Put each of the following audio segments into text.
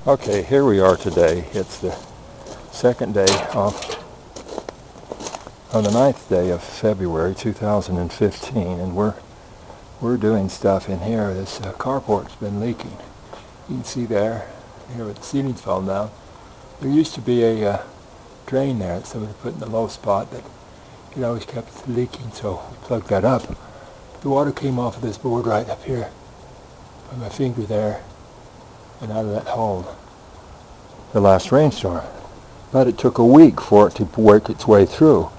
Okay, here we are today. It's the second day of the 9th day of February 2015, and we're doing stuff in here. This carport's been leaking. You can see there, here where the ceiling's fallen down. There used to be a drain there that somebody put in the low spot that it always kept leaking, so we plugged that up. The water came off of this board right up here by my finger there and out of that hole the last rainstorm. But it took a week for it to work its way through.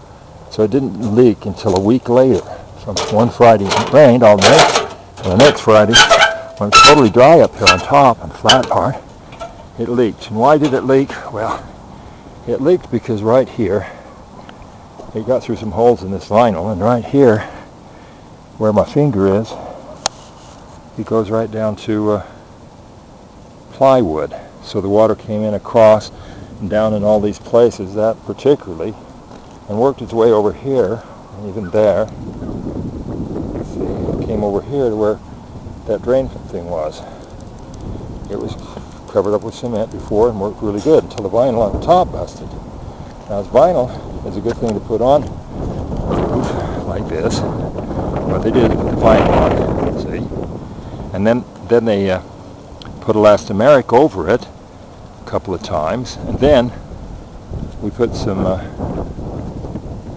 So it didn't leak until a week later. From one Friday it rained all day, and the next Friday, when it was totally dry up here on top and flat part, it leaked. And why did it leak? Well, it leaked because right here, it got through some holes in this vinyl, and right here, where my finger is, it goes right down to plywood. So the water came in across and down in all these places, that particularly, and worked its way over here, and even there. See, it came over here to where that drain thing was. It was covered up with cement before and worked really good until the vinyl on the top busted. Now, this vinyl is a good thing to put on a roof like this. What they did is put the vinyl on, see, and then they put elastomeric over it a couple of times, and then we put some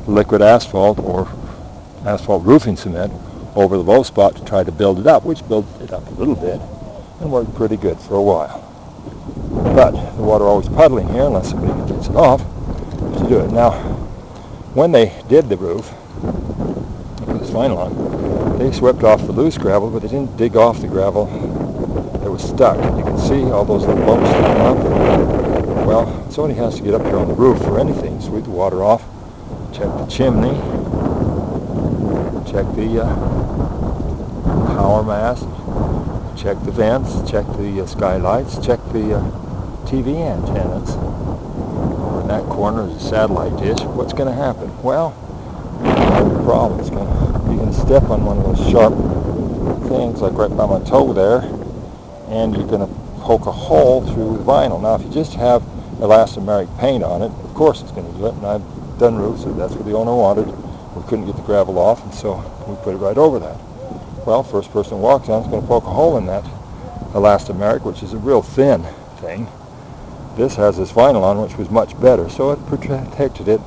liquid asphalt or asphalt roofing cement over the low spot to try to build it up, which built it up a little bit and worked pretty good for a while. But the water always puddling here unless somebody gets it off to do it. Now, when they did the roof, put this vinyl on, they swept off the loose gravel, but they didn't dig off the gravel that was stuck. You can see all those little bumps sticking up. Well, somebody has to get up here on the roof for anything, sweep the water off, check the chimney, check the power mast, check the vents, check the skylights, check the TV antennas. Over in that corner is a satellite dish. What's going to happen? Well, the problem is you're going to step on one of those sharp things, like right by my toe there, and you're going to poke a hole through the vinyl. Now, if you just have elastomeric paint on it, of course it's going to do it, and I've done roofs, and that's what the owner wanted. We couldn't get the gravel off, and so we put it right over that. Well, first person who walks on is going to poke a hole in that elastomeric, which is a real thin thing. This has this vinyl on, which was much better, so it protected it,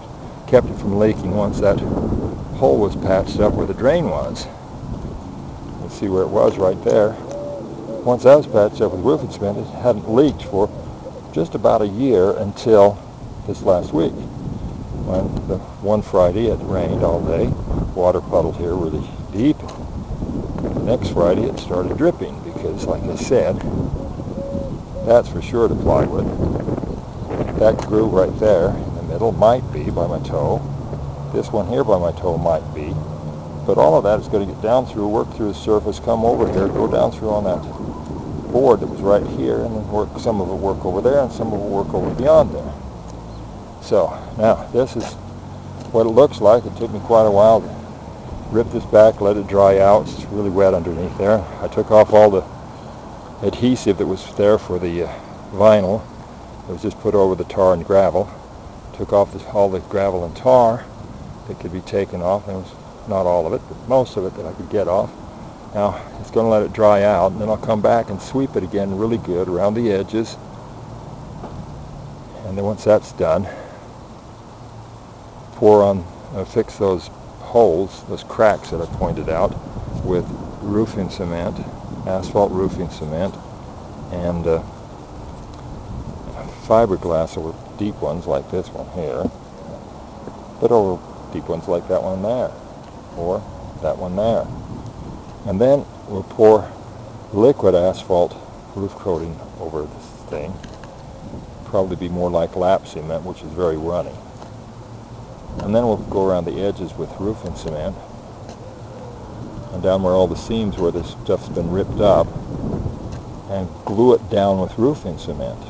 kept it from leaking once that hole was patched up where the drain was. You see where it was right there. Once that was patched up with roofing cement, it hadn't leaked for just about a year until this last week, when the one Friday it rained all day, water puddled here really deep. The next Friday it started dripping because, like I said, that's for sure the plywood. That groove right there in the middle might be by my toe. This one here by my toe might be. But all of that is going to get down through, work through the surface, come over here, go down through on that board that was right here, and then work, some of it work over there and some of it work over beyond there. So now this is what it looks like. It took me quite a while to rip this back, let it dry out. It's really wet underneath there. I took off all the adhesive that was there for the vinyl. It was just put over the tar and gravel. Took off all the gravel and tar that could be taken off. There was not all of it, but most of it that I could get off. Now it's going to let it dry out, and then I'll come back and sweep it again really good around the edges. And then once that's done, fix those holes, those cracks that I pointed out, with roofing cement, asphalt roofing cement, and fiberglass over deep ones like this one here, but over deep ones like that one there, or that one there. And then we'll pour liquid asphalt roof coating over this thing. Probably be more like lap cement, which is very runny. And then we'll go around the edges with roofing cement, and down where all the seams where this stuff's been ripped up, and glue it down with roofing cement.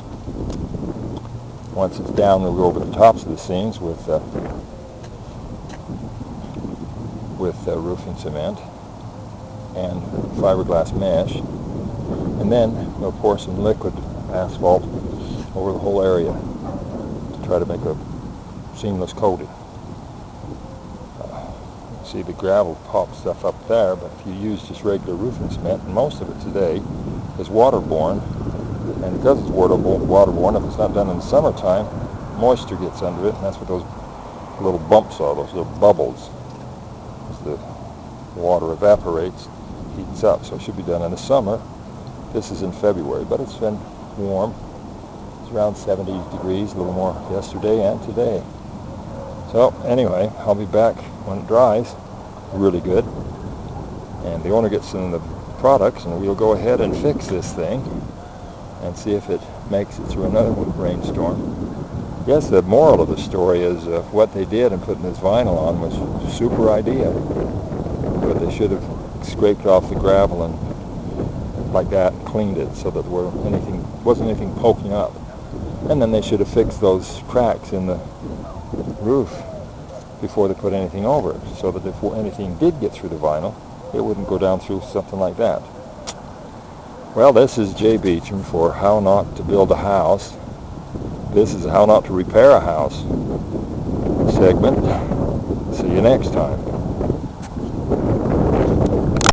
Once it's down, we'll go over the tops of the seams with roofing cement and fiberglass mesh, and then we'll pour some liquid asphalt over the whole area to try to make a seamless coating. See, the gravel pops stuff up there, but if you use just regular roofing cement, and most of it today is waterborne, and because it's waterborne, if it's not done in the summertime, moisture gets under it, and that's what those little bumps are, those little bubbles. As the water evaporates, heats up, so it should be done in the summer. This is in February, but it's been warm. It's around 70 degrees, a little more yesterday and today. So anyway, I'll be back when it dries really good, and the owner gets in the products, and we'll go ahead and fix this thing and see if it makes it through another rainstorm. I guess the moral of the story is what they did in putting this vinyl on was a super idea, but they should have scraped off the gravel and like that and cleaned it so that there wasn't anything poking up. And then they should have fixed those cracks in the roof before they put anything over it, so that if anything did get through the vinyl, it wouldn't go down through something like that. Well, this is Jay Beecham for How Not to Build a House. This is How Not to Repair a House segment. See you next time.